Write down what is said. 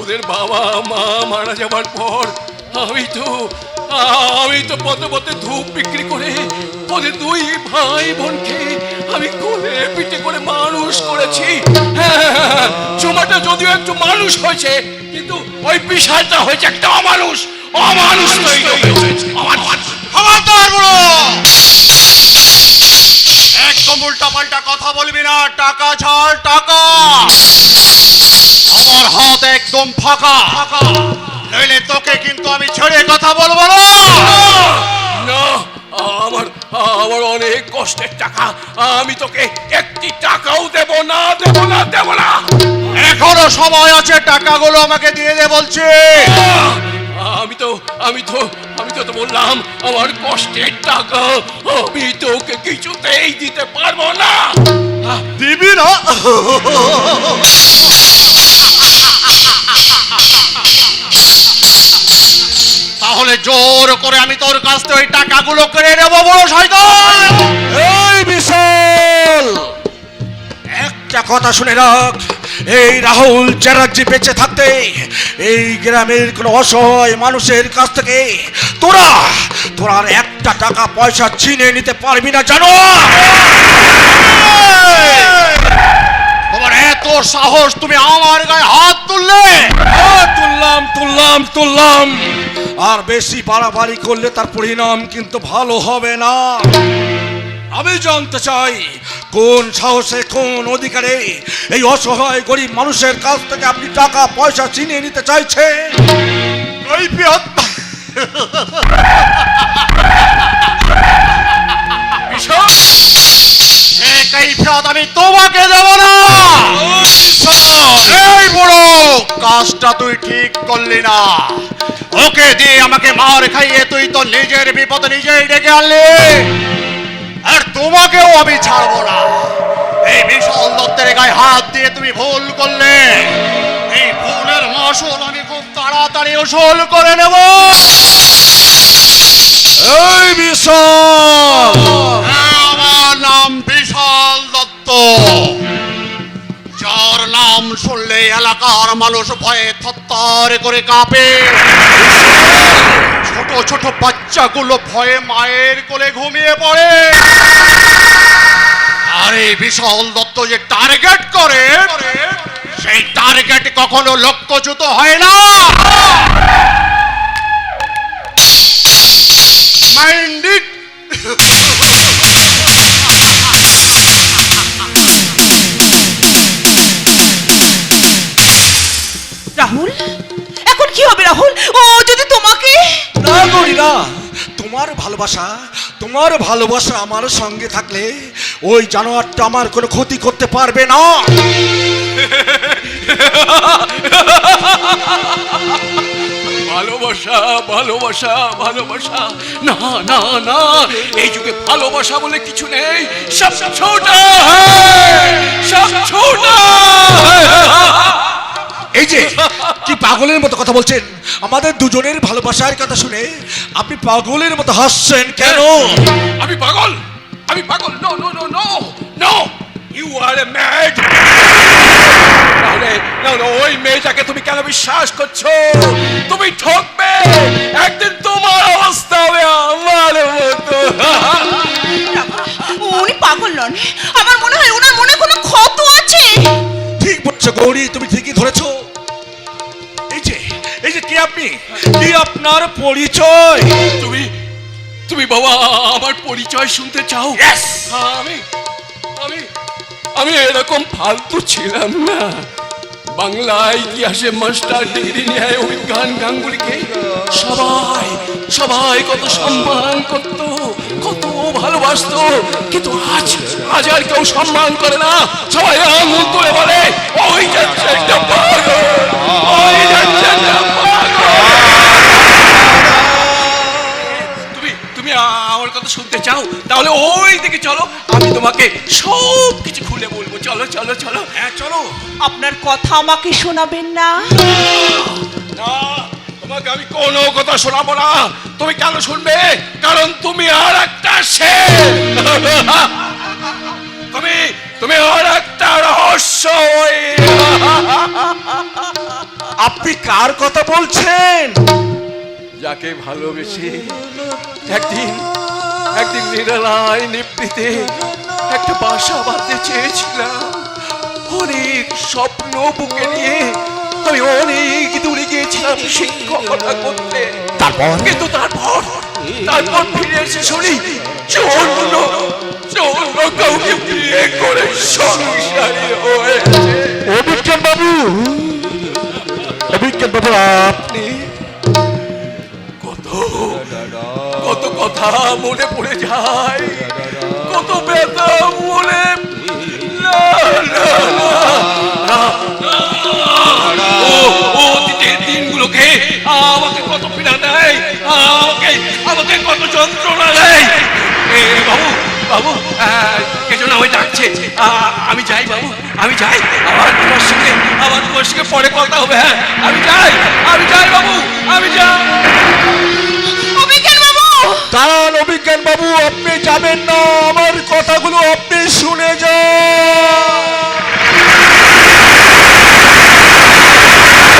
ওদের বাবা মা মারা যাবার পর আমি তো পথে পথে ধূপ বিক্রি করে ওদের দুই ভাই বোনকে আমি কোলে পিঠে করে মানুষ করেছি। হ্যাঁ, চুমাটা যদিও একটু মানুষ হয়েছে, কিন্তু ওই বিশালটা হয়েছে একটা অমানুষ। একদম উল্টা পাল্টা কথা বলবি না। টাকা ছাড়, টাকা। আমার হাত একদম ফাঁকা, নইলে তোকে কিন্তু আমি ছেড়ে কথা বলবো না। আমার অনেক কষ্টের টাকা, আমি তোকে একটি টাকাও দেব না। এখনো সময় আছে, টাকাগুলো আমাকে দিয়ে দে বলছি। আমি তো বললাম আমার কষ্টের টাকা আমি তোকে কিছুতেই দিতে পারবো না। দিবি না? তাহলে জোর করে আমি তোর কাছ থেকে ওই টাকাগুলো কেড়ে নেবো। বড় শয়তান! এই বিশাল, একটা কথা শুনে রাখ, এই রাহুল চ্যাটার্জি বেঁচে থাকতে এই গ্রামের কোন অসহায় মানুষের কাছ থেকে তোরা আর একটা টাকা পয়সা ছিনিয়ে নিতে পারবি না, জানো? তোমার এত সাহস, তুমি আমার গায়ে হাত তুললে? তুললাম। আর বেশি বাড়াবাড়ি করলে তার পরিণাম কিন্তু ভালো হবে না। আমি জানতে চাই কোন সাহসে, কোন অধিকারে এই অসহায় গরিব মানুষের কাছ থেকে আপনি টাকা পয়সা ছিনিয়ে নিতে চাইছেন? আমি তোমাকে দেব না। এই বড় কাজটা তুই ঠিক করলি না। ওকে দিয়ে আমাকে মার খাইয়ে তুই তো নিজের বিপদ নিজেই ডেকে আনলি। আর তোমাকেও আমি ছাড়বো না। এই বিশাল দত্তের গায়ে হাত দিয়ে তুমি ভুল করলে। এই ভুলের মাসুল আমি খুব তাড়াতাড়ি উসুল করে নেব। এই বিশাল, আমার নাম বিশাল দত্ত। যার নাম শুনলে এলাকার মানুষ ভয়ে থরথর করে কাঁপে। ছোট ছোট বাচ্চাগুলো ভয়ে মায়ের কোলে ঘুমিয়ে পড়ে। আর এই বিশাল দত্ত যে টার্গেট করে, সেই টার্গেট কখনো লক্ষ্যচ্যুত হয় না। Mind it. রাহুল, এখন কি হবে রাহুল? ও যদি তোমাকে না করি না, তোমার ভালোবাসা আমার সঙ্গে থাকলে ওই জানোয়ারটা আমার কোনো ক্ষতি করতে পারবে না। ভালোবাসা না, এই যুগে ভালোবাসা বলে কিছু নেই। সব ছোটা। এই যে কি পাগলের মতো কথা বলছেন? আমাদের দুজনের ভালোবাসার কথা শুনে আপনি পাগলের মতো হাসছেন কেন? আমি পাগল? No, you are a mad. ওই মেয়েটাকে তুমি কেন বিশ্বাস করছো? তুমি ঠকবে, একদিন তোমার অবস্থা হবে আমার মতো। উনি পাগল নন, আমার মনে হয় ওনার মনে কোনো ক্ষত আছে। ঠিক বলছো গৌরী, তুমি ঠিকই ধরেছো। এই যে কি আপনি, কি আপনার পরিচয়? তুমি বাবা আমার পরিচয় শুনতে চাও? আমি এরকম ফালতু ছিলাম না। বাংলা ইতিহাসে মাস্টার ডিগ্রি নিয়ে অভিজ্ঞান গাঙ্গুলিকে সবাই কত সম্মান করত, কত ভালোবাসতো। কিন্তু আজ আর কেউ সম্মান করে না। সবাই আঙুল তুলে বলে ওই যাচ্ছে একটা পাগল, ওই যাচ্ছে একটা পাগল। তুমি আমার কথা শুনতে চাও? তাহলে ওই দিকে চলো, আমি তোমাকে সব কিছু খুলে বলবো। চলো। হ্যাঁ চলো। আপনার কথা আমাকে শোনাবেন না? না, তোমাকে আমি কোনো কথা শোনাবো না। তুমি কেন শুনবে? কারণ তুমি আর একটা তুমি আর একটা রহস্য। আপনি কার কথা বলছেন? যাকে ভালোবেসে একদিন একদিন নিরালায় নিবৃতে একটা বাসা বাঁধতে চেয়েছিলাম। অনেক স্বপ্ন বুকে নিয়ে আমি অনেক দূরে গিয়েছিলাম শিক্ষকতা করতে। কিন্তু তারপর ফিরে এসে শুনি অন্য কাউকে বিয়ে করে সংসারী হয়েছে। অভিজ্ঞান বাবু, অভিজ্ঞান বাবু, আপনি কত কত কথা মনে পড়ে যায়, কত ব্যথা মনে না, না, না, না। ও অতীতের দিনগুলোকে আমাকে কত পীড়া দেয়, আমাকে কত যন্ত্রণা দেয়। বাবু বাবু, কে যেন আমায় ডাকছে। আমি যাই বাবু, আমি যাই। আবার তোমার সঙ্গে পরে কথা হবে। হ্যাঁ, আমি যাই বাবু, আমি যাই। অভিজ্ঞান বাবু, দাঁড়ান অভিজ্ঞান বাবু, আপনি যাবেন না, আমার কথাগুলো আপনি শুনে যান।